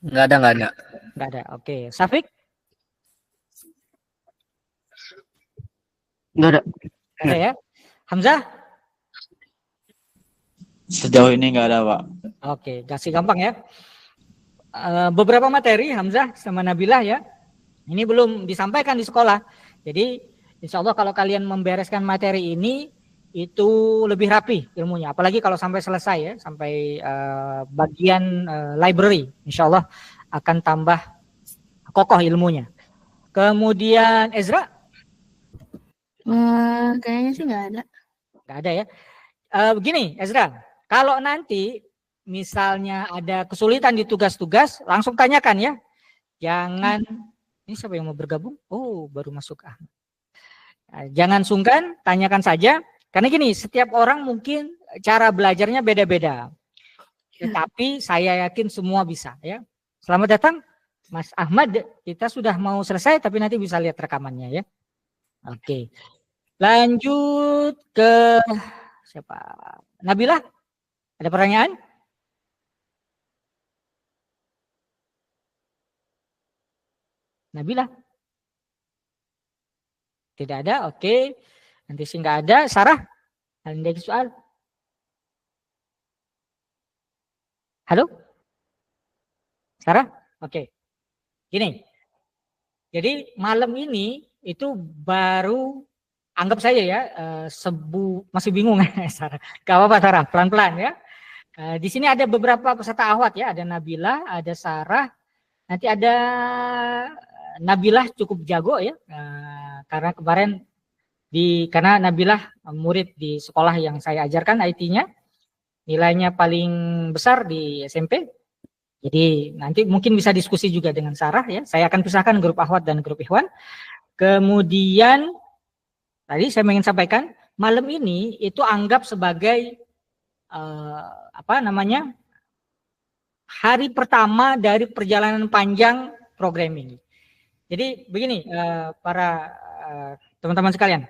Enggak ada. Enggak ada. Oke, Safik? Enggak ada. Enggak ada ya. Hamzah? Sejauh ini nggak ada, Pak. Oke, kasih gampang ya. Beberapa materi Hamzah sama Nabilah ya. Ini belum disampaikan di sekolah. Jadi insya Allah kalau kalian membereskan materi ini itu lebih rapi ilmunya. Apalagi kalau sampai selesai ya, sampai bagian library, insya Allah akan tambah kokoh ilmunya. Kemudian Ezra? Kayaknya sih nggak ada. Nggak ada ya. Begini Ezra, kalau nanti misalnya ada kesulitan di tugas-tugas, langsung tanyakan ya. Jangan, ini siapa yang mau bergabung? Oh, baru masuk. Jangan sungkan, tanyakan saja. Karena gini, setiap orang mungkin cara belajarnya beda-beda. Tetapi saya yakin semua bisa ya. Selamat datang Mas Ahmad. Kita sudah mau selesai tapi nanti bisa lihat rekamannya ya. Oke. Lanjut ke siapa? Nabila? Ada pertanyaan? Nabila? Tidak ada, oke. Nanti sih nggak ada. Sarah? Ada soal? Halo? Sarah? Oke. Gini. Jadi malam ini itu baru anggap saja ya masih bingung Sarah. Gak apa-apa Sarah, pelan-pelan ya. Di sini ada beberapa peserta ahwat ya, ada Nabila, ada Sarah, nanti ada Nabilah cukup jago ya, karena kemarin karena Nabilah murid di sekolah yang saya ajarkan IT-nya, nilainya paling besar di SMP. Jadi nanti mungkin bisa diskusi juga dengan Sarah ya. Saya akan pisahkan grup ahwat dan grup ikhwan. Kemudian tadi saya ingin sampaikan malam ini itu anggap sebagai hari pertama dari perjalanan panjang programming. Jadi begini para teman-teman sekalian,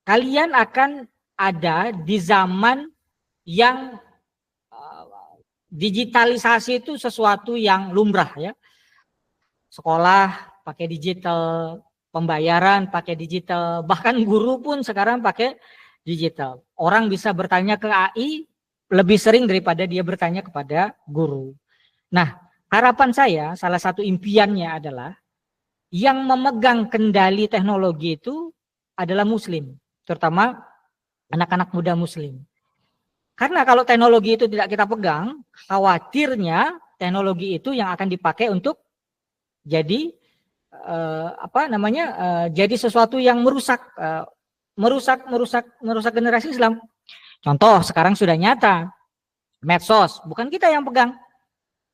kalian akan ada di zaman yang digitalisasi itu sesuatu yang lumrah ya. Sekolah pakai digital, pembayaran pakai digital, bahkan guru pun sekarang pakai digital. Orang bisa bertanya ke AI lebih sering daripada dia bertanya kepada guru. Nah, harapan saya, salah satu impiannya adalah yang memegang kendali teknologi itu adalah muslim, terutama anak-anak muda muslim. Karena kalau teknologi itu tidak kita pegang, khawatirnya teknologi itu yang akan dipakai untuk jadi jadi sesuatu yang merusak generasi Islam. Contoh sekarang sudah nyata, medsos, bukan kita yang pegang.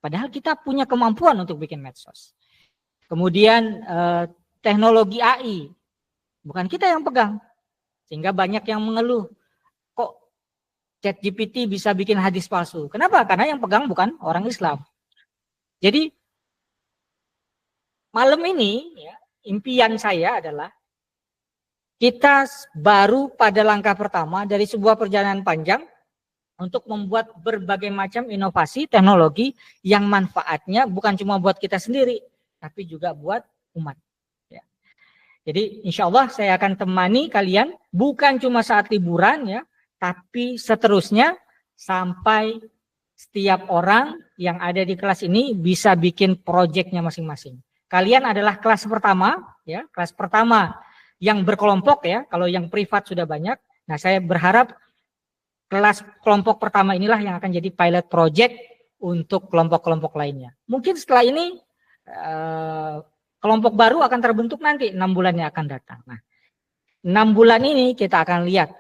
Padahal kita punya kemampuan untuk bikin medsos. Kemudian teknologi AI, bukan kita yang pegang. Sehingga banyak yang mengeluh, kok ChatGPT bisa bikin hadis palsu. Kenapa? Karena yang pegang bukan orang Islam. Jadi malam ini ya, impian saya adalah kita baru pada langkah pertama dari sebuah perjalanan panjang untuk membuat berbagai macam inovasi teknologi yang manfaatnya bukan cuma buat kita sendiri, tapi juga buat umat. Ya. Jadi insya Allah saya akan temani kalian bukan cuma saat liburan ya, tapi seterusnya sampai setiap orang yang ada di kelas ini bisa bikin proyeknya masing-masing. Kalian adalah kelas pertama, ya, kelas pertama yang berkelompok ya. Kalau yang privat sudah banyak. Nah, saya berharap kelas kelompok pertama inilah yang akan jadi pilot project untuk kelompok-kelompok lainnya. Mungkin setelah ini kelompok baru akan terbentuk nanti 6 bulan yang akan datang. Nah, 6 bulan ini kita akan lihat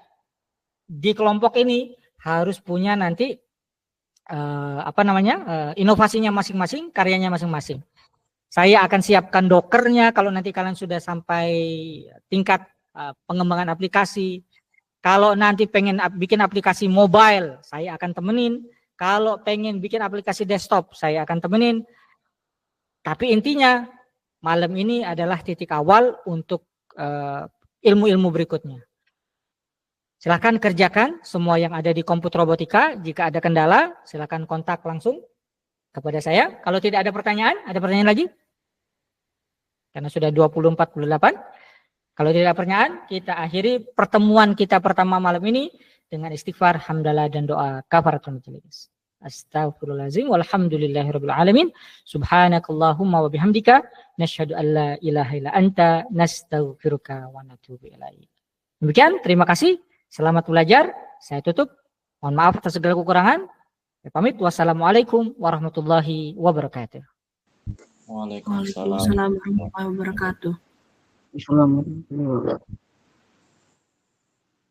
di kelompok ini harus punya nanti inovasinya masing-masing, karyanya masing-masing. Saya akan siapkan dokernya kalau nanti kalian sudah sampai tingkat pengembangan aplikasi. Kalau nanti pengen bikin aplikasi mobile, saya akan temenin. Kalau pengen bikin aplikasi desktop, saya akan temenin. Tapi intinya malam ini adalah titik awal untuk ilmu-ilmu berikutnya. Silakan kerjakan semua yang ada di komputer robotika. Jika ada kendala, silakan kontak langsung kepada saya. Kalau tidak ada pertanyaan lagi? Karena sudah 20.48. Kalau tidak ada pertanyaan, kita akhiri pertemuan kita pertama malam ini dengan istighfar, hamdalah, dan doa kafaratul majelis. Astaghfirullahaladzim, walhamdulillahirabbil alamin. Subhanakallahumma wa bihamdika, nasyhadu an la ilaha illa anta, nastaghfiruka wa natubu ilaik. Demikian, terima kasih. Selamat belajar. Saya tutup. Mohon maaf atas segala kekurangan. Saya pamit. Wassalamualaikum warahmatullahi wabarakatuh. Waalaikumsalam. Waalaikumsalam warahmatullahi wabarakatuh. Assalamualaikum.